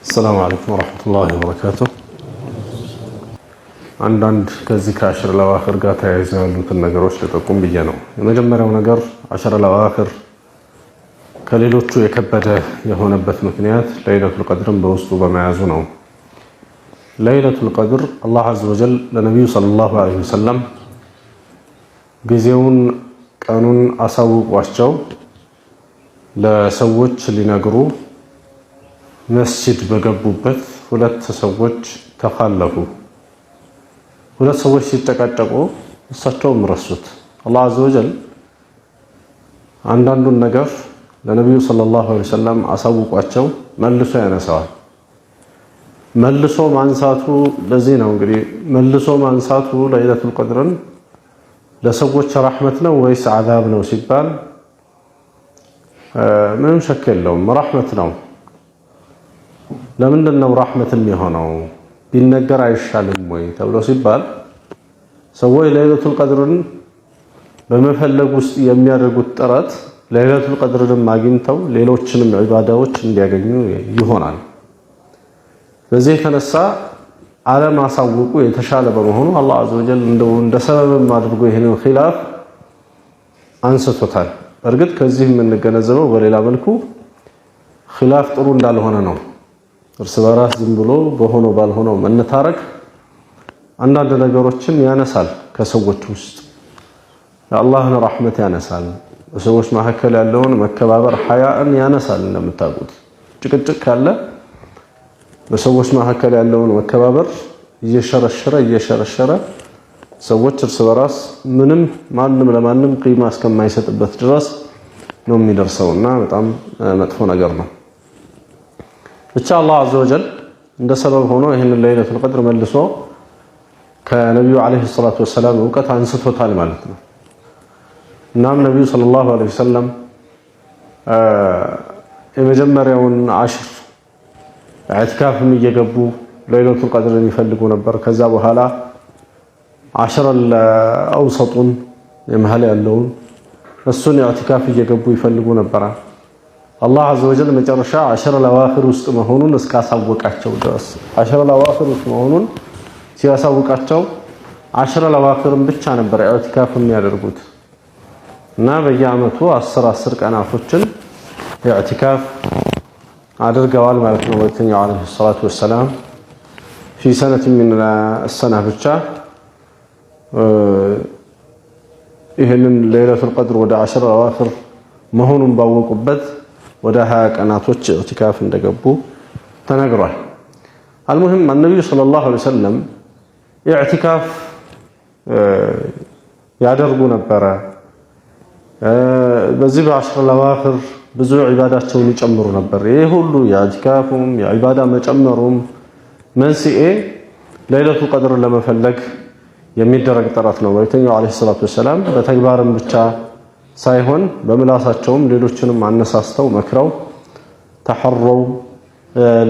السلام عليكم ورحمة الله وبركاته. አንዳንድ ከዚህ ከአሽር ለዋኺር ጋር ተያይዘው ያሉትን ነገሮች ልጠቁም ብዬ ነው። የመጀመሪያው ነገር አሽር ለዋኺር ከሌሎቹ የከበደ የሆነበት ምክንያት ለይለቱል ቀድርን በውስጡ በመያዙ ነው። ለይለቱል ቀድር አላህ ዐዘ ወጀል ለነቢዩ ሰለላሁ ዐለይሂ ወሰለም ጊዜውን ቀኑን አሳውቋቸው ለሰዎች ሊነግሩ መስጂድ በገቡበት ሁለት ሰዎች ተኻለፉ። ሁለት ሰዎች ሲጨቃጨቁ እሳቸውም ረሱት። አላህ ዐዘ ወጀል አንዳንዱን ነገር ለነቢዩ ሰለላሁ ዐለይሂ ወሰለም አሳውቋቸው መልሶ ያነሳዋል። መልሶ ማንሳቱ ለዚህ ነው እንግዲህ መልሶ ማንሳቱ ለይለቱል ቀድርን ለሰዎች ረሕመት ነው ወይስ ዓዛብ ነው ሲባል ምንም ሸክ የለውም ረሕመት ነው። ለምንድን ነው ረሕመት የሚሆነው ቢነገር አይሻልም ወይ ተብሎ ሲባል ሰዎች ለይለቱል ቀድርን በመፈለግ ውስጥ የሚያደርጉት ጥረት ለይለቱል ቀድርን አግኝተው ሌሎችንም ዒባዳዎች እንዲያገኙ ይሆናል። በዚህ የተነሳ አለማሳወቁ የተሻለ በመሆኑ አላህ ዐዘ ወጀል እንደ ሰበብም አድርጎ ይህንን ኺላፍ አንስቶታል። እርግጥ ከዚህ የምንገነዘበው በሌላ መልኩ ኺላፍ ጥሩ እንዳልሆነ ነው። እርስ በራስ ዝም ብሎ በሆነው ባልሆነው መነታረክ አንዳንድ ነገሮችን ያነሳል። ከሰዎች ውስጥ የአላህን ረሕመት ያነሳል። በሰዎች መካከል ያለውን መከባበር ሐያእን ያነሳል። እንደምታውቁት ጭቅጭቅ ካለ በሰዎች መካከል ያለውን መከባበር እየሸረሸረ ሰዎች እርስ በራስ ምንም ማንም ለማንም ቂማ እስከማይሰጥበት ድረስ ነው የሚደርሰውና በጣም መጥፎ ነገር ነው። ብቻ አላህ ዐዘ ወጀል እንደ ሰበብ ሆኖ ይህንን ለይለቱል ቀድር መልሶ ከነቢዩ ዓለይሂ ሰላቱ ወሰላም እውቀት አንስቶታል ማለት ነው። እናም ነቢዩ ሰለላሁ ዐለይሂ ወሰለም የመጀመሪያውን አሽር ኢዕቲካፍም እየገቡ ለይለቱል ቀድርን ይፈልጉ ነበር። ከዛ በኋላ አሽረል አውሰጡን የመሃል ያለውን እሱን ኢዕቲካፍ እየገቡ ይፈልጉ ነበር። አላህ ዐዘ ወጀል መጨረሻ አሽረል አዋኺር ውስጥ መሆኑን እስካሳወቃቸው ድረስ አሽረል አዋኺር ውስጥ መሆኑን ሲያሳውቃቸው አሽረል አዋኺርን ብቻ ነበር ኢዕቲካፍ የሚያደርጉት እና በየዓመቱ 10 ቀናቶችን ኢዕቲካፍ አድርገዋል ማለት ነው። መልእክተኛው ዓለይሂ ሰላቱ ወሰላም ፊ ሰነት ሚን ሰና ብቻ ይህንን ለይለቱል ቀድር ወደ አሽረል አዋኺር መሆኑን ባወቁበት ወደ 20 ቀናቶች ኢዕቲካፍ እንደገቡ ተነግሯል። አልሙሂም ነብዩ ሰለላሁ ዐለይሂ ወሰለም ኢዕቲካፍ ያደርጉ ነበረ። በዚህ በአሽረል አዋኺር ብዙ ዒባዳቸውን ይጨምሩ ነበር። ይሄ ሁሉ የኢዕቲካፉም የዒባዳ መጨመሩም መንስኤ ለይለቱል ቀድርን ለመፈለግ የሚደረግ ጥረት ነው። መልእክተኛው ዓለይሂ ሰላቱ ወሰላም በተግባርም ብቻ ሳይሆን በምላሳቸውም ሌሎችንም አነሳስተው መክረው ተሐረው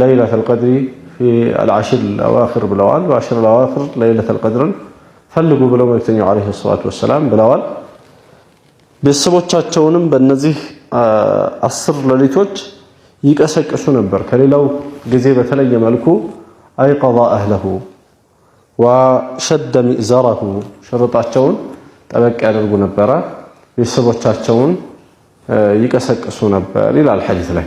ለይለቱል ቀድሪ ፊ አልዓሽር አልአዋኺር ብለዋል። በአሽር አልአዋኺር ለይለቱል ቀድርን ፈልጉ ብለው መልእክተኛው ዓለይሂ ሰላቱ ወሰላም ብለዋል። ቤተሰቦቻቸውንም በእነዚህ 10 ሌሊቶች ይቀሰቅሱ ነበር። ከሌላው ጊዜ በተለየ መልኩ አይቀዛ አህለሁ ወሸደ ሚእዘረሁ ሽርጣቸውን ጠበቅ ያደርጉ ነበረ። ቤተሰቦቻቸውን ይቀሰቅሱ ነበር ይላል ሐዲስ ላይ።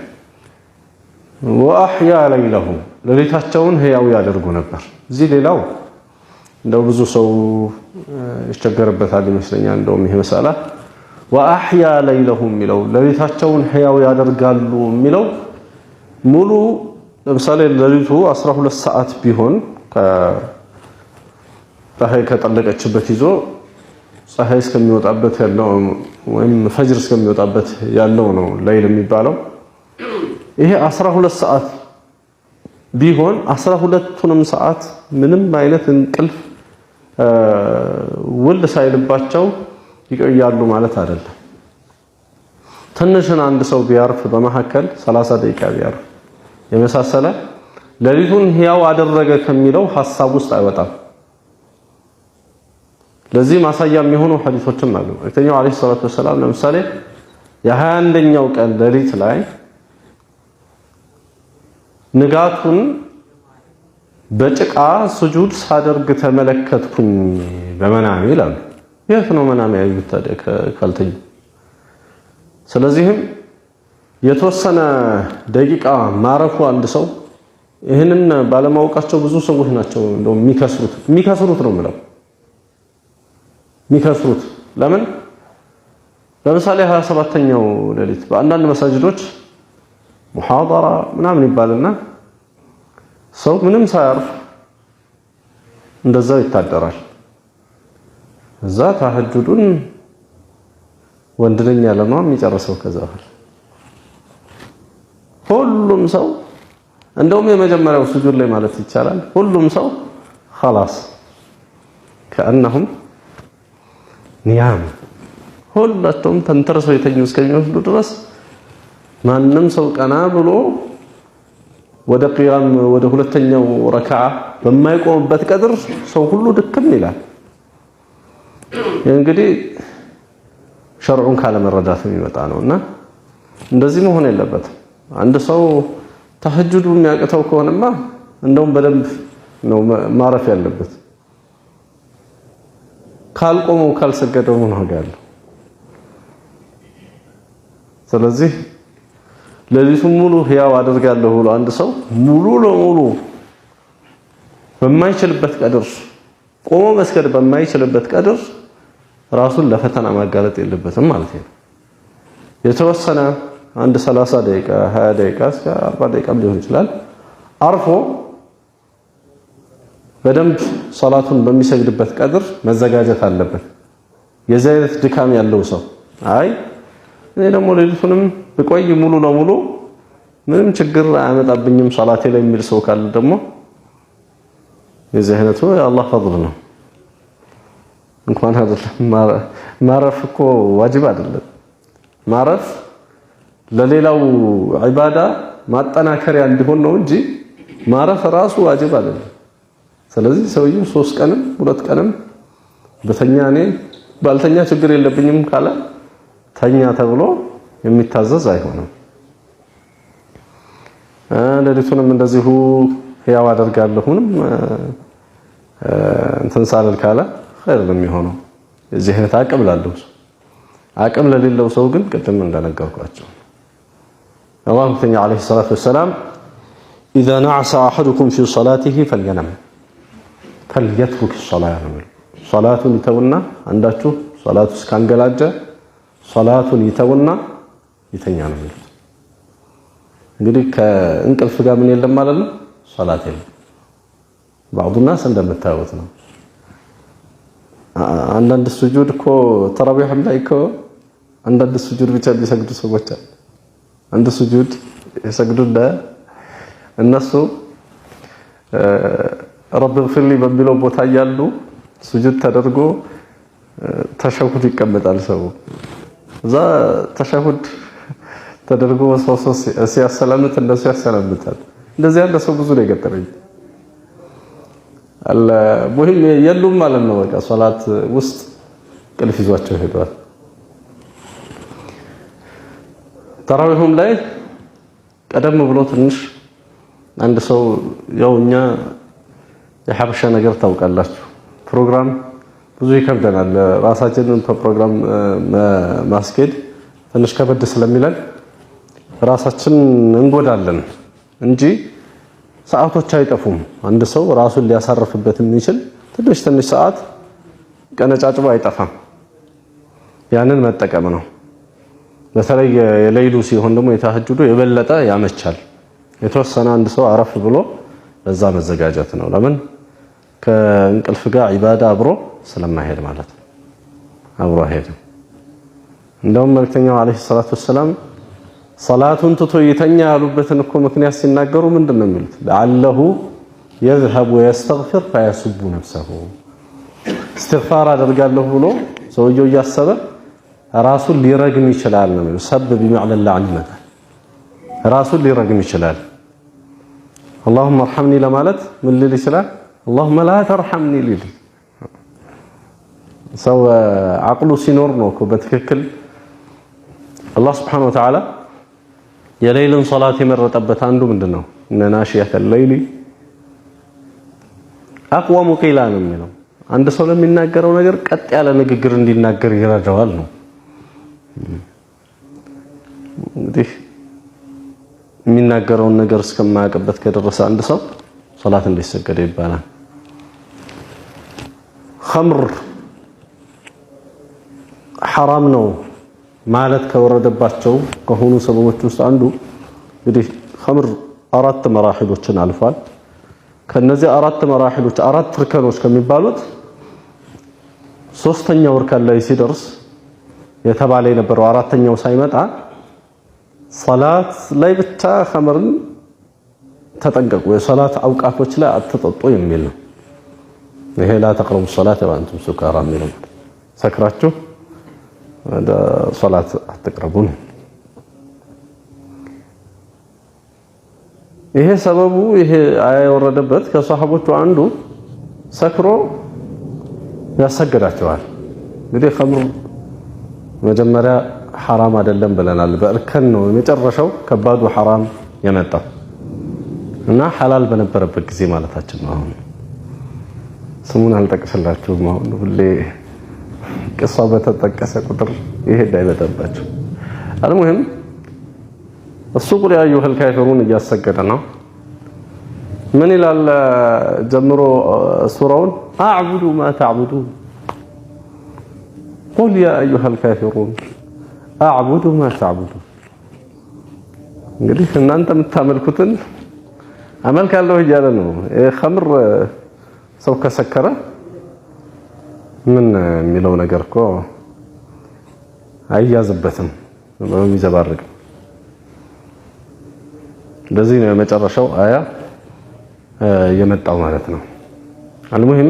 ወአሕያ ለይለሁ ሌሊታቸውን ህያው ያደርጉ ነበር። እዚህ ሌላው እንደው ብዙ ሰው ይቸገርበታል ይመስለኛል። እንደውም ይሄ መሰላ ወአሕያ ለይለሁ የሚለው ሌሊታቸውን ህያው ያደርጋሉ የሚለው ሙሉ ለምሳሌ ሌሊቱ 12 ሰዓት ቢሆን ፀሐይ ከጠለቀችበት ይዞ ፀሐይ እስከሚወጣበት ያለው ወይም ፈጅር እስከሚወጣበት ያለው ነው ለይል የሚባለው። ይሄ 12 ሰዓት ቢሆን 12ቱንም ሰዓት ምንም አይነት እንቅልፍ ውል ሳይልባቸው ይቆያሉ ማለት አይደለም። ትንሽን አንድ ሰው ቢያርፍ በመሐከል 30 ደቂቃ ቢያርፍ የመሳሰለ ሌሊቱን ህያው አደረገ ከሚለው ሐሳብ ውስጥ አይወጣም። ለዚህ ማሳያ የሚሆኑ ሐዲሶችም አሉ። መልእክተኛው ዓለይሂ ሰላቱ ወሰላም ለምሳሌ የ21ኛው ቀን ሌሊት ላይ ንጋቱን በጭቃ ስጁድ ሳደርግ ተመለከትኩኝ በመናሜ ይላሉ። የት ነው መናሜ ያዩት ታዲያ ካልተኙ? ስለዚህም የተወሰነ ደቂቃ ማረፉ አንድ ሰው ይህንን ባለማወቃቸው ብዙ ሰዎች ናቸው እንደው የሚከስሩት ነው የምለው የሚከስሩት። ለምን ለምሳሌ 27ኛው ሌሊት በአንዳንድ መሳጅዶች ሙሐደራ ምናምን ይባልና ሰው ምንም ሳያርፍ እንደዛው ይታደራል። እዛ ተሐጁዱን ወንድ ነኝ ያለ ነው የሚጨርሰው። ከዛ ሁሉም ሰው እንደውም የመጀመሪያው ስጁድ ላይ ማለት ይቻላል ሁሉም ሰው خلاص كأنهم ኒያም ሁላቸውም ተንተርሰው የተኙ እስከሚመስሉ ድረስ ማንም ሰው ቀና ብሎ ወደ ቂያም ወደ ሁለተኛው ረክዓ በማይቆምበት ቀድር ሰው ሁሉ ድክም ይላል። እንግዲህ ሸርዑን ካለመረዳት የሚመጣ ነውና እንደዚህ መሆን የለበትም። አንድ ሰው ተሐጁዱ የሚያቅተው ከሆነማ እንደውም በደንብ ነው ማረፍ ያለበት። ካልቆመው ካልሰገደው ምን ዋጋ አለው? ስለዚህ ሌሊቱን ሙሉ ህያው አደርጋለሁ ብሎ አንድ ሰው ሙሉ ለሙሉ በማይችልበት ቀድር ቆሞ መስገድ በማይችልበት ቀድር ራሱን ለፈተና ማጋለጥ የለበትም ማለት ነው። የተወሰነ አንድ 30 ደቂቃ 20 ደቂቃ እስከ 40 ደቂቃ ሊሆን ይችላል አርፎ በደንብ ሶላቱን በሚሰግድበት ቀድር መዘጋጀት አለበት። የዚህ አይነት ድካም ያለው ሰው አይ እኔ ደግሞ ሌሊቱንም ብቆይ ሙሉ ለሙሉ ምንም ችግር አያመጣብኝም ሶላቴ ላይ የሚል ሰው ካለ ደግሞ የዚህ አይነቱ የአላህ ፈضል ነው። እንኳን አይደለም ማረፍ እኮ ዋጅብ አይደለም። ማረፍ ለሌላው ዒባዳ ማጠናከሪያ እንዲሆን ነው እንጂ ማረፍ ራሱ ዋጅብ አይደለም። ስለዚህ ሰውየው 3 ቀንም 2 ቀንም በተኛ እኔ ባልተኛ ችግር የለብኝም ካለ ተኛ ተብሎ የሚታዘዝ አይሆንም። ሌሊቱንም እንደዚሁ ህያው አደርጋለሁንም እንትን ሳልል ካለ ኸይር ነው የሚሆነው። የዚህ አይነት አቅም ላለው ሰው አቅም ለሌለው ሰው ግን ቅድም እንደነገርኳቸው አላሁ ተዓላ አለይሂ ሰላቱ ወሰላም إذا نعس أحدكم في صلاته فلينم فليترك الصلاة صلاة يتونا عندك صلاة እስካንገላጀ ሶላቱን ይተውና ይተኛ ነው የሚሉት። እንግዲህ ከእንቅልፍ ጋር ምን የለም ማለት ነው ሶላት የለም። بعض الناس እንደምታዩት ነው። አንዳንድ ስጁድ እኮ ተራዊህም ላይ እኮ አንዳንድ ስጁድ ብቻ ሊሰግዱ ሰዎች አሉ። አንድ ስጁድ ይሰግዱና እነሱ ረብ እግፊር ሊ በሚለው ቦታ ያሉ ስጁድ ተደርጎ ተሸሁድ ይቀመጣል ሰው እዛ ተሸሁድ ተደርጎ ሰው ሲያሰላምት እንደሱ ያሰላምታል። እንደዚህ ያለ ሰው ብዙ ነው የገጠመኝ። ሙሂም የሉም ማለት ነው። በቃ ሶላት ውስጥ ቅልፍ ይዟቸው ሄዷል። ተራዊሁም ላይ ቀደም ብሎ ትንሽ አንድ ሰው ያው እኛ የሐበሻ ነገር ታውቃላችሁ ፕሮግራም ብዙ ይከብደናል። ራሳችንን በፕሮግራም ማስኬድ ትንሽ ከበድ ስለሚለን ራሳችን እንጎዳለን እንጂ ሰዓቶች አይጠፉም። አንድ ሰው ራሱን ሊያሳርፍበት የሚችል ትንሽ ሰዓት ቀነጫጭቦ አይጠፋም። ያንን መጠቀም ነው። በተለይ የሌሊቱ ሲሆን ደግሞ የተሐጁዱ የበለጠ ያመቻል። የተወሰነ አንድ ሰው አረፍ ብሎ ለዛ መዘጋጀት ነው። ለምን ከእንቅልፍ ጋር ዒባዳ አብሮ ስለማይሄድ ማለት ነው። አብሮ አይሄድም። እንደውም መልእክተኛው አለይሂ ሰላቱ ወሰላም ሶላቱን ትቶ ይተኛ ያሉበትን እኮ ምክንያት ሲናገሩ ምንድነው የሚሉት? ለዓለሁ يذهب ويستغفر فيسب نفسه استغفار አደርጋለሁ ብሎ ሰውየው እያሰበ ራሱን ሊረግም ይችላል ነው የሚሉት። ሰብ بمعنى اللعن ይመጣል። ራሱን ሊረግም ይችላል። اللهم ارحمني ለማለት ምን ሊል ይችላል? اللهم لا ترحمني ሊል ሰው አቅሉ ሲኖር ነው እኮ በትክክል አላህ Subhanahu Wa Ta'ala የሌሊን ሶላት የመረጠበት አንዱ ምንድነው? ናሺያተ ሌሊ አቅወሙ ቂላ ነው የሚለው አንድ ሰው ለሚናገረው ነገር ቀጥ ያለ ንግግር እንዲናገር ይረዳዋል ነው። እንግዲህ የሚናገረውን ነገር እስከማያውቅበት ከደረሰ አንድ ሰው ሶላት እንዲሰገድ ይባላል። ኸምር ሐራም ነው ማለት ከወረደባቸው ከሆኑ ሰበቦች ውስጥ አንዱ እንግዲህ ኸምር 4 መራሒሎችን አልፏል። ከነዚህ 4 መራሒሎች 4 እርከኖች ከሚባሉት 3ኛው እርከን ላይ ሲደርስ የተባለ የነበረው 4ኛው ሳይመጣ ሶላት ላይ ብቻ ኸምርን ተጠንቀቁ፣ የሶላት አውቃቶች ላይ አትጠጡ የሚል ነው። ይሄ ላ ተቅረቡ ሶላተ ወአንቱም ሱካራ የሚለው ሰክራችሁ ወደ ሶላት አትቅረቡ ነው። ይሄ ሰበቡ ይሄ አያ የወረደበት ከሷሐቦቹ አንዱ ሰክሮ ያሰገዳቸዋል። እንግዲህ ኸምር መጀመሪያ ሐራም አይደለም ብለናል። በእርከን ነው የመጨረሻው ከባዱ ሐራም የመጣው እና ሐላል በነበረበት ጊዜ ማለታችን ነው። አሁን ስሙን አልጠቅስላችሁም። አሁን ሁሌ ቅሷ በተጠቀሰ ቁጥር ይሄ እንዳይመጣባችሁ። አልሙሂም እሱ ቁል ያ አዩሀል ካፊሩን እያሰገደ ነው። ምን ይላል ጀምሮ ሱራውን አዕቡዱ ማ ተዕቡዱን ቁል ያ አዩሀል ካፊሩን አዕቡዱ ማ ተዕቡዱን። እንግዲህ እናንተ የምታመልኩትን አመልካለሁ እያለ ነው። ኸምር ሰው ከሰከረ ምን የሚለው ነገር እኮ አይያዝበትም በሚዘባርቅ። እንደዚህ ነው የመጨረሻው አያ የመጣው ማለት ነው። አልሙሂም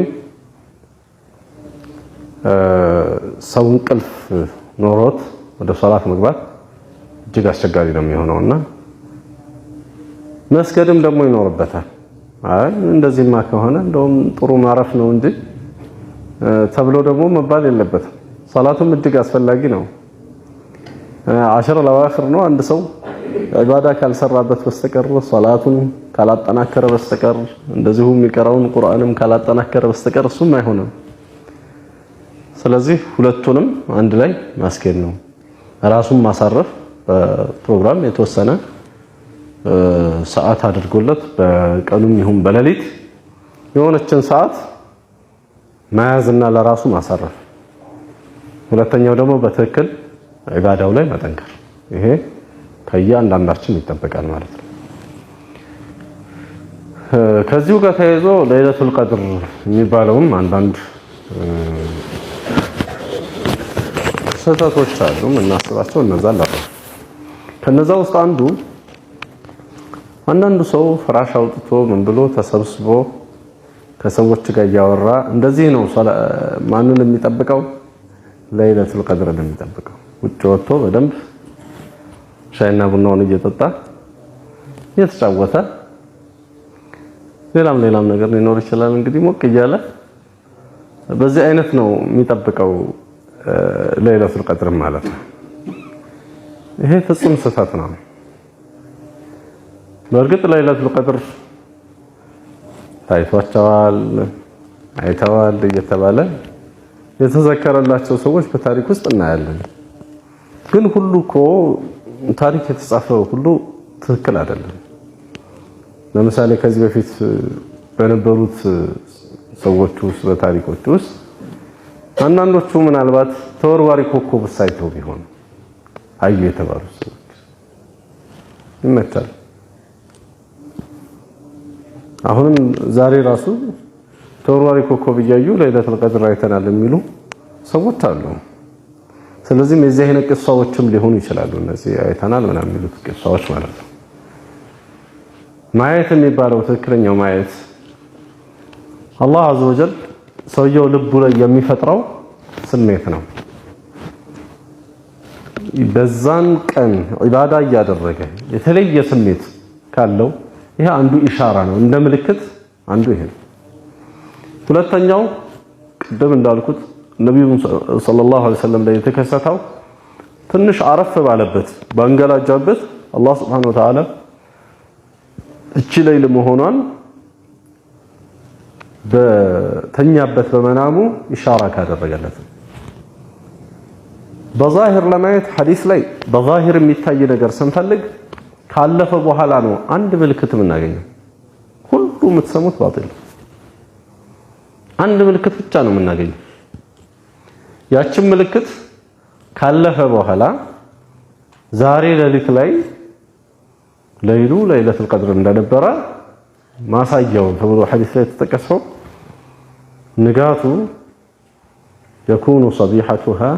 ሰው እንቅልፍ ኖሮት ወደ ሶላት መግባት እጅግ አስቸጋሪ ነው የሚሆነውና መስገድም ደግሞ ይኖርበታል። አይ እንደዚህማ ከሆነ እንደውም ጥሩ ማረፍ ነው እንጂ ተብሎ ደግሞ መባል የለበትም። ሶላቱም እጅግ አስፈላጊ ነው። 10 ለዋኺር ነው። አንድ ሰው ዒባዳ ካልሰራበት በስተቀር ሶላቱን ካላጠናከረ በስተቀር እንደዚሁ የሚቀራውን ቁርአንም ካላጠናከረ በስተቀር እሱም አይሆንም። ስለዚህ ሁለቱንም አንድ ላይ ማስኬድ ነው። ራሱን ማሳረፍ በፕሮግራም የተወሰነ ሰዓት አድርጎለት በቀኑም ይሁን በሌሊት የሆነችን ሰዓት መያዝና ለራሱ ማሳረፍ። ሁለተኛው ደግሞ በትክክል ዒባዳው ላይ መጠንከር። ይሄ ከእያንዳንዳችን ይጠበቃል ማለት ነው። ከዚሁ ጋር ተያይዞ ለይለቱል ቀድር የሚባለውም አንዳንድ ስህተቶች አሉ እናስባቸው። እነዛ አላረ ከነዛ ውስጥ አንዳንዱ ሰው ፍራሽ አውጥቶ ምን ብሎ ተሰብስቦ ከሰዎች ጋር እያወራ እንደዚህ ነው ማንን የሚጠብቀው? ለይለቱል ቀድርን የሚጠብቀው። ውጭ ወጥቶ በደንብ ሻይና ቡናውን እየጠጣ እየተጫወተ ሌላም ነገር ሊኖር ይችላል። እንግዲህ ሞቅ እያለ በዚህ አይነት ነው የሚጠብቀው ለይለቱል ቀድር ማለት ነው። ይሄ ፍጹም ስህተት ነው። በእርግጥ ለይለቱል ቀድር ታይቷቸዋል አይተዋል እየተባለ የተዘከረላቸው ሰዎች በታሪክ ውስጥ እናያለን። ግን ሁሉ እኮ ታሪክ የተጻፈው ሁሉ ትክክል አይደለም። ለምሳሌ ከዚህ በፊት በነበሩት ሰዎች ውስጥ በታሪኮች ውስጥ አንዳንዶቹ ምናልባት ተወርዋሪ ኮከብ ሳይተው ቢሆን አዩ የተባሉ ሰዎች ይመታል። አሁንም ዛሬ ራሱ ተወርዋሪ ኮከብ እያዩ ለይለቱል ቀድር አይተናል የሚሉ ሰዎች አሉ። ስለዚህ የዚህ አይነት ቅሳዎችም ሊሆኑ ይችላሉ። እነዚህ አይተናል ምናምን የሚሉት ቅሳዎች ማለት ነው። ማየት የሚባለው ትክክለኛው ማየት አላህ አዘ ወጀል ሰውየው ልቡ ላይ የሚፈጥረው ስሜት ነው። በዛን ቀን ዒባዳ እያደረገ የተለየ ስሜት ካለው ይሄ አንዱ ኢሻራ ነው፣ እንደ ምልክት አንዱ ይሄ ነው። ሁለተኛው ቅድም እንዳልኩት ነብዩ ሰለላሁ ዐለይሂ ወሰለም ላይ የተከሰተው ትንሽ አረፍ ባለበት ባንገላጃበት አላህ ሱብሓነሁ ወተዓላ እቺ ሌሊት መሆኗን በተኛበት በመናሙ ኢሻራ ካደረገለት በዛሂር ለማየት ሐዲስ ላይ በዛሂር የሚታይ ነገር ስንፈልግ ካለፈ በኋላ ነው አንድ ምልክት የምናገኘው። ሁሉ የምትሰሙት ባጢል አንድ ምልክት ብቻ ነው የምናገኘው። ያችን ምልክት ካለፈ በኋላ ዛሬ ሌሊት ላይ ሌሊቱ ለይለቱል ቀድር እንደነበረ ማሳያው ተብሎ ሐዲስ ላይ ተጠቀሰው ንጋቱ يكون صبيحتها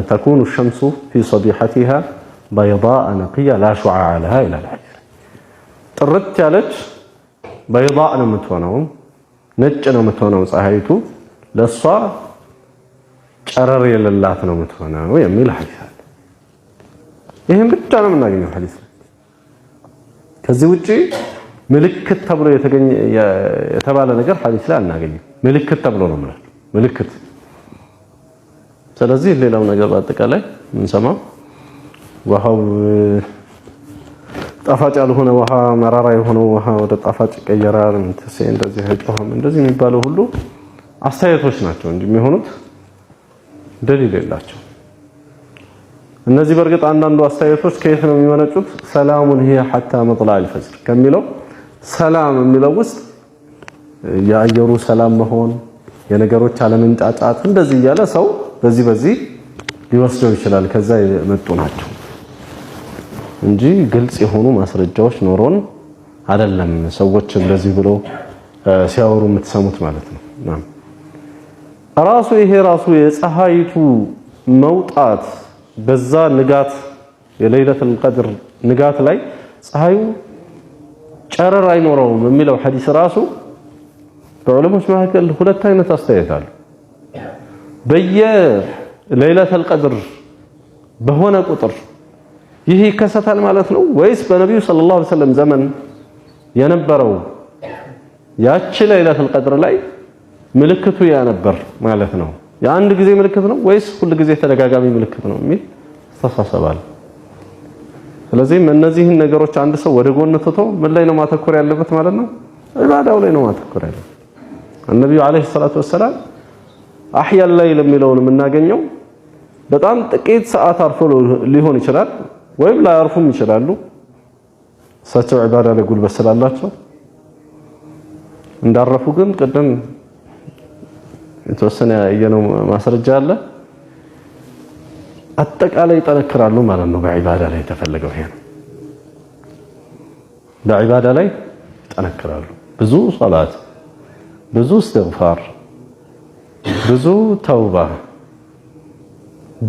تكون الشمس في صبيحتها بيضاء نقية لا شعاع لها إلى الحديث ጥርት ያለች بيضاء ነው የምትሆነው ነጭ ነው የምትሆነው ፀሐይቱ ለሷ ጨረር የሌላት ነው የምትሆነው የሚል ሐዲስ አለ። ይሄን ብቻ ነው የምናገኘው ሐዲስ ከዚህ ውጪ ምልክት ተብሎ የተባለ ነገር ሐዲስ ላይ አናገኝም። ምልክት ተብሎ ነው ማለት ምልክት። ስለዚህ ሌላው ነገር በአጠቃላይ እንሰማው ውሃው ጣፋጭ ያልሆነ ውሃ መራራ የሆነ ውሃ ወደ ጣፋጭ ቀየራል እንደዚህ አይጮህም እንደዚህ የሚባለው ሁሉ አስተያየቶች ናቸው እንጂ የሚሆኑት ደሊል የላቸው። እነዚህ በርግጥ አንዳንዱ አስተያየቶች ከየት ነው የሚመነጩት? ሰላሙን هي حتى مطلع الفجر ከሚለው ሰላም የሚለው ውስጥ የአየሩ ሰላም መሆን የነገሮች አለመንጫጫት እንደዚህ እያለ ሰው በዚህ ሊወስደው ይችላል። ከዛ የመጡ ናቸው እንጂ ግልጽ የሆኑ ማስረጃዎች ኖሮን አይደለም ሰዎች እንደዚህ ብሎ ሲያወሩ የምትሰሙት ማለት ነው። ራሱ ይሄ ራሱ የፀሐይቱ መውጣት በዛ ንጋት የሌሊቱል ቀድር ንጋት ላይ ፀሐዩ ጨረር አይኖረውም የሚለው ሐዲስ ራሱ በዑለሞች መካከል ሁለት አይነት አስተያየት አለ። በየሌሊቱል ቀድር በሆነ ቁጥር ይህ ይከሰታል ማለት ነው ወይስ በነብዩ ሰለላሁ ዐለይሂ ወሰለም ዘመን የነበረው ያቺ ሌሊቱል ቀድር ላይ ምልክቱ ያ ነበር ማለት ነው? የአንድ ጊዜ ምልክት ነው ወይስ ሁሉ ጊዜ ተደጋጋሚ ምልክት ነው የሚል ተሳሰባል። ስለዚህ እነዚህን ነገሮች አንድ ሰው ወደ ጎን ትቶ ምን ላይ ነው ማተኮር ያለበት ማለት ነው? ኢባዳው ላይ ነው ማተኮር ያለበት። ነብዩ አለይሂ ሰላቱ ወሰላም አህያ ላይል የሚለውን የምናገኘው በጣም ጥቂት ሰዓት አርፎ ሊሆን ይችላል ወይም ላያርፉም ይችላሉ። እሳቸው ኢባዳ ላይ ጉልበት ስላላቸው እንዳረፉ ግን ቀደም የተወሰነ የነው ማስረጃ አለ። አጠቃላይ ይጠነክራሉ ማለት ነው። በዒባዳ ላይ የተፈለገው ይሄ ነው። በዒባዳ ላይ ይጠነክራሉ። ብዙ ሶላት፣ ብዙ እስትግፋር፣ ብዙ ተውባ፣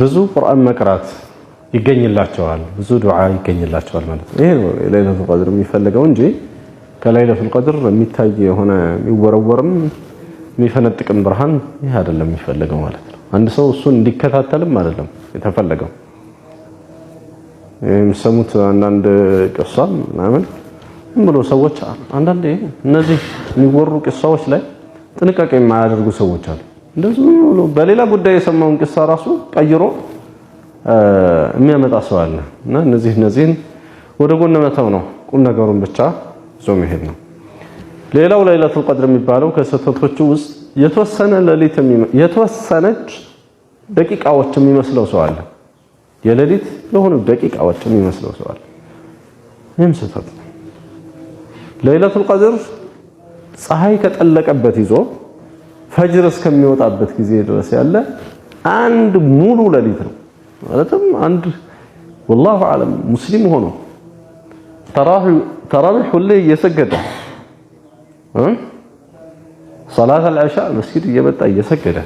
ብዙ ቁርአን መቅራት ይገኝላቸዋል፣ ብዙ ዱዓ ይገኝላቸዋል ማለት ነው። ይሄ ነው ሌሊቱል ቀድር የሚፈልገው እንጂ ከሌሊቱል ቀድር የሚታይ የሆነ የሚወረወርም የሚፈነጥቅም ብርሃን ይሄ አይደለም የሚፈልገው ማለት ነው። አንድ ሰው እሱን እንዲከታተልም አይደለም የተፈለገው። የሚሰሙት አንዳንድ ቅሷም ምናምን ብሎ ሰዎች አንዳንዴ እነዚህ የሚወሩ ቅሷዎች ላይ ጥንቃቄ የማያደርጉ ሰዎች አሉ። እንደዚህ ብሎ በሌላ ጉዳይ የሰማውን ቅሳ ራሱ ቀይሮ የሚያመጣ ሰው አለ እና እነዚህን ወደ ጎን መተው ነው። ቁም ነገሩን ብቻ ይዞ መሄድ ነው። ሌላው ሌሊቱል ቀድር የሚባለው ከስህተቶቹ ውስጥ የተወሰነ ሌሊት የተወሰነች ደቂቃዎች የሚመስለው ሰው አለ። የሌሊት ለሆኑ ደቂቃዎች የሚመስለው ሰው አለ። ይህም ስህተት ነው። ሌሊቱል ቀድር ፀሐይ ከጠለቀበት ይዞ ፈጅር እስከሚወጣበት ጊዜ ድረስ ያለ አንድ ሙሉ ሌሊት ነው። ማለትም አንድ والله اعلم ሙስሊም ሆኖ ተራዊህ ሁሌ እየሰገደ ሶላት አልዓሻ መስጊድ እየመጣ እየሰገደ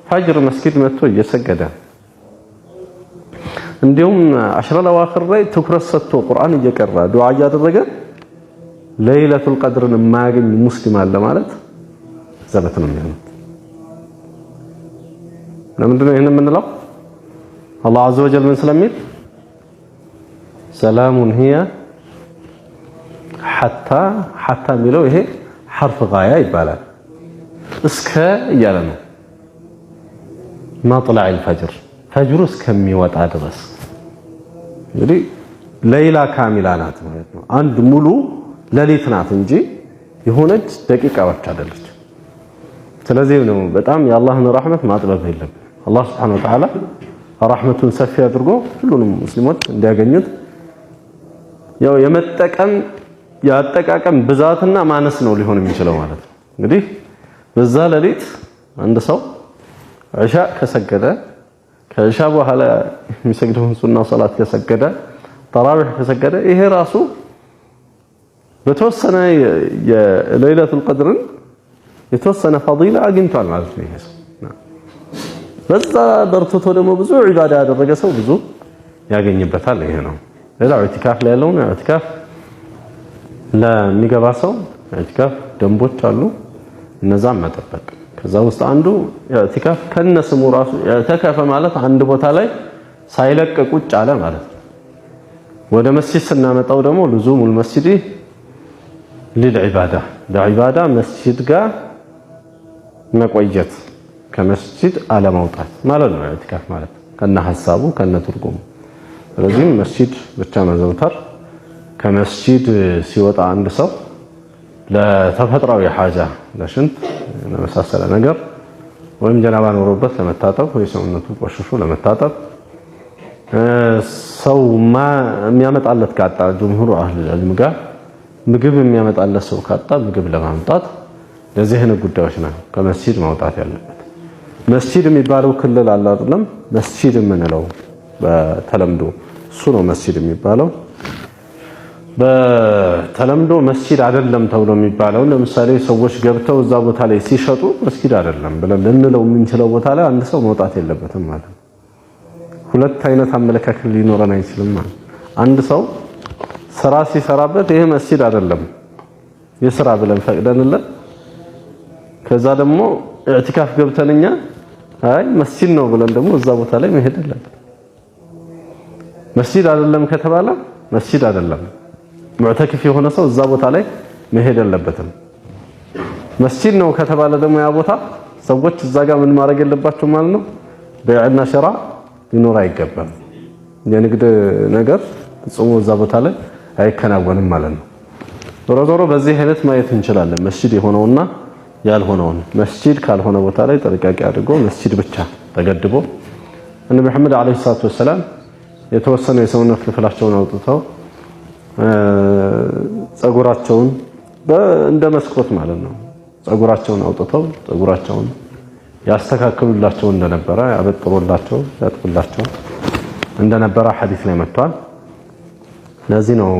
ፈጅር መስጊድ መጥቶ እየሰገደ እንዲሁም አሽረል አዋኺር ላይ ትኩረት ሰጥቶ ቁርአን እየቀራ ዱዓ እያደረገ ሌሊቱል ቀድርን የማያገኝ ሙስሊም አለ ማለት ዘበት ነው የሚሆነው። ለምንድን ነው ይሄን የምንለው? አላህ ዐዘ ወጀል ምን ስለሚል ሰላሙን هي ሐታ የሚለው ይሄ ሐርፍ ጋያ ይባላል። እስከ እያለ ነው መጥለዕ አልፈጅር ፈጅሩ እስከሚወጣ ድረስ። እንግዲህ ሌላ ካሚላ ናት ማለት ነው። አንድ ሙሉ ሌሊት ናት እንጂ የሆነች ደቂቃዎች አይደለች። ስለዚህ ነው በጣም የአላህን ረህመት ማጥበብ የለም። አላህ Subhanahu Wa Ta'ala ረህመቱን ሰፊ አድርጎ ሁሉንም ሙስሊሞች እንዲያገኙት ያው የመጠቀም ያጠቃቀም ብዛትና ማነስ ነው ሊሆን የሚችለው ማለት ነው። እንግዲህ በዛ ሌሊት አንድ ሰው ዒሻ ከሰገደ ከዒሻ በኋላ የሚሰግደውን ሱና ሶላት ከሰገደ ተራዊህ ከሰገደ ይሄ ራሱ በተወሰነ የለይለቱል ቀድርን የተወሰነ ፈዲላ አግኝቷል ማለት ነው። ይሄ ሰው በዛ በርትቶ ደግሞ ብዙ ዒባዳ ያደረገ ሰው ብዙ ያገኝበታል። ይሄ ነው። ሌላው ኢዕቲካፍ ላይ ያለው ኢዕቲካፍ ለሚገባ ሰው ኢዕቲካፍ ደንቦች አሉ፣ እነዛን መጠበቅ። ከዛ ውስጥ አንዱ ኢዕቲካፍ ከነስሙ ራሱ ኢዕተከፈ ማለት አንድ ቦታ ላይ ሳይለቅ ቁጭ አለ ማለት ነው። ወደ መስጂድ ስናመጣው ደግሞ ሉዙሙል መስጂድ ሊልዒባዳ ለዒባዳ መስጂድ ጋር መቆየት ከመስጂድ አለመውጣት ማለት ነው ኢዕቲካፍ ማለት ከነ ሐሳቡ ከነ ትርጉሙ። ስለዚህ መስጂድ ብቻ መዘውተር ከመስጂድ ሲወጣ አንድ ሰው ለተፈጥሯዊ ሐጃ ለሽንት ለመሳሰለ ነገር ወይም ጀናባ ኖሮበት ለመታጠብ ወይ ሰውነቱ ቆሽሾ ለመታጠብ ሰው የሚያመጣለት ካጣ ጀምሁሩ አህል ዒልም ጋር ምግብ የሚያመጣለት ሰው ካጣ ምግብ ለማምጣት ለዚህ አይነት ጉዳዮች ነው ከመስጂድ ማውጣት ያለበት። መስጂድ የሚባለው ክልል አለ አይደለም? መስጂድ የምንለው በተለምዶ እሱ ነው መስጂድ የሚባለው። በተለምዶ መስጂድ አይደለም ተብሎ የሚባለው ለምሳሌ ሰዎች ገብተው እዛ ቦታ ላይ ሲሸጡ መስጂድ አይደለም ብለን ልንለው የምንችለው ቦታ ላይ አንድ ሰው መውጣት የለበትም ማለት ነው። ሁለት አይነት አመለካከት ሊኖረን አይችልም ማለት አንድ ሰው ስራ ሲሰራበት ይሄ መስጂድ አይደለም የስራ ብለን ፈቅደንለት ከዛ ደግሞ ኢዕቲካፍ ገብተንኛ አይ መስጂድ ነው ብለን ደግሞ እዛ ቦታ ላይ መሄድ የለብንም። መስጂድ አይደለም ከተባለ መስጂድ አይደለም። ሙዕተኪፍ የሆነ ሰው እዛ ቦታ ላይ መሄድ የለበትም። መስጂድ ነው ከተባለ ደግሞ ያ ቦታ ሰዎች እዛ ጋር ምን ማድረግ የለባቸው ማለት ነው። በይዕና ሽራ ሊኖር አይገባም። የንግድ ነገር ጽሞ እዛ ቦታ ላይ አይከናወንም ማለት ነው። ዞሮ ዞሮ በዚህ አይነት ማየት እንችላለን መስጂድ የሆነውና ያልሆነውን። መስጂድ ካልሆነ ቦታ ላይ ጥንቃቄ አድርጎ መስጂድ ብቻ ተገድቦ ነብዩ መሐመድ አለይሂ ሰላቱ ወሰላም የተወሰነ የሰውነት ክፍላቸውን አውጥተው ጸጉራቸውን እንደ መስኮት ማለት ነው ጸጉራቸውን አውጥተው ጸጉራቸውን ያስተካክሉላቸው እንደነበረ ያበጥሩላቸው ያጥቡላቸው እንደነበረ ሐዲስ ላይ መጥቷል። ለዚህ ነው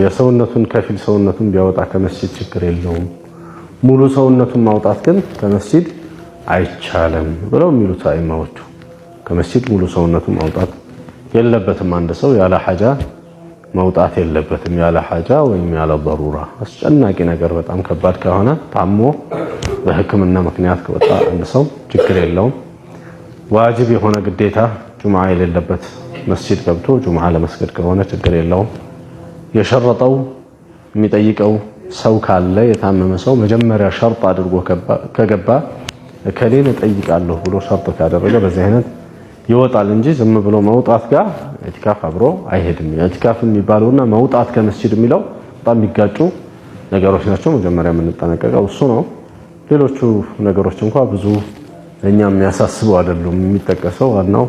የሰውነቱን ከፊል ሰውነቱን ቢያወጣ ከመስጂድ ችግር የለውም፣ ሙሉ ሰውነቱን ማውጣት ግን ከመስጂድ አይቻልም ብለው የሚሉት አይማዎቹ። ከመስጂድ ሙሉ ሰውነቱን ማውጣት የለበትም። አንድ ሰው ያለ ሐጃ መውጣት የለበትም። ያለ ሐጃ ወይም ያለ ضرورة አስጨናቂ ነገር በጣም ከባድ ከሆነ ታሞ በሕክምና ምክንያት ከወጣ አንድ ሰው ችግር የለውም። ዋጅብ የሆነ ግዴታ ጁምዓ የሌለበት መስጂድ ገብቶ ጁምዓ ለመስገድ ከሆነ ችግር የለውም። የሸረጠው የሚጠይቀው ሰው ካለ የታመመ ሰው መጀመሪያ ሸርጥ አድርጎ ከገባ እከሌን እጠይቃለሁ ብሎ ሸርጥ ካደረገ በዚህ አይነት ይወጣል እንጂ ዝም ብሎ መውጣት ጋር ኢዕቲካፍ አብሮ አይሄድም። ኢዕቲካፍ የሚባለውና መውጣት ከመስጂድ የሚለው በጣም የሚጋጩ ነገሮች ናቸው። መጀመሪያ የምንጠነቀቀው እሱ ነው። ሌሎቹ ነገሮች እንኳን ብዙ እኛ የሚያሳስቡ አይደሉም። የሚጠቀሰው ዋናው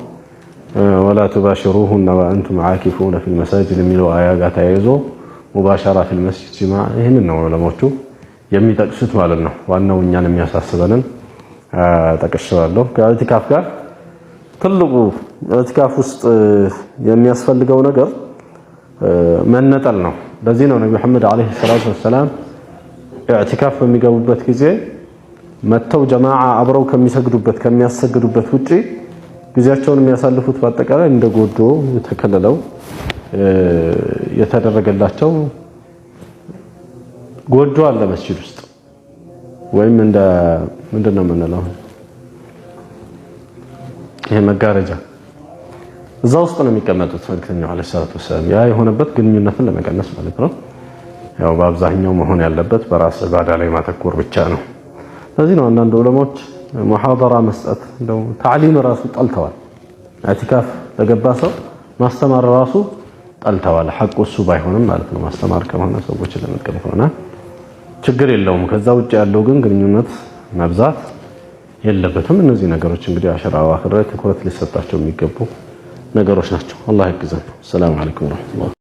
ወላ ተባሽሩሁነ ወአንቱም ዓኪፉነ ፊል መሳጅድ የሚለው አያ ጋር ተያይዞ ሙባሸራ ፊል መስጂድ ጅማዓ ይህንን ነው ዑለሞቹ የሚጠቅሱት ማለት ነው። ዋናው እኛን የሚያሳስበንን ጠቅሼዋለሁ። ከኢዕቲካፍ ጋር ትልቁ ኢዕቲካፍ ውስጥ የሚያስፈልገው ነገር መነጠል ነው። ለዚህ ነው ነብዩ መሐመድ አለይሂ ሰላቱ ወሰላም ኢዕቲካፍ በሚገቡበት ጊዜ መተው ጀማዓ አብረው ከሚሰግዱበት ከሚያሰግዱበት ውጪ ጊዜያቸውን የሚያሳልፉት በአጠቃላይ እንደ ጎጆ ተከለለው የተደረገላቸው ጎጆ አለ መስጂድ ውስጥ ወይም እንደ ምንድነው የምንለው ይሄ መጋረጃ እዛ ውስጥ ነው የሚቀመጡት መልእክተኛው አለይሂ ሰላቱ ወሰላም። ያ የሆነበት ግንኙነትን ለመቀነስ ማለት ነው። ያው በአብዛኛው መሆን ያለበት በራስ ኢባዳ ላይ ማተኮር ብቻ ነው። ስለዚህ ነው አንዳንድ ዑለሞች ሙሐደራ መስጠት እንደው ተዕሊም ራሱ ጠልተዋል። ኢዕቲካፍ ለገባ ሰው ማስተማር ራሱ ጠልተዋል። ሐቁ እሱ ባይሆንም ማለት ነው። ማስተማር ከሆነ ሰዎች ለመጥቀም ከሆነ ችግር የለውም። ከዛ ውጭ ያለው ግን ግንኙነት መብዛት የለበትም። እነዚህ ነገሮች እንግዲህ አሽራ አዋኺር ትኩረት ሊሰጣቸው የሚገቡ ነገሮች ናቸው። አላህ ይግዘን። ሰላም አለይኩም ወራህመቱላህ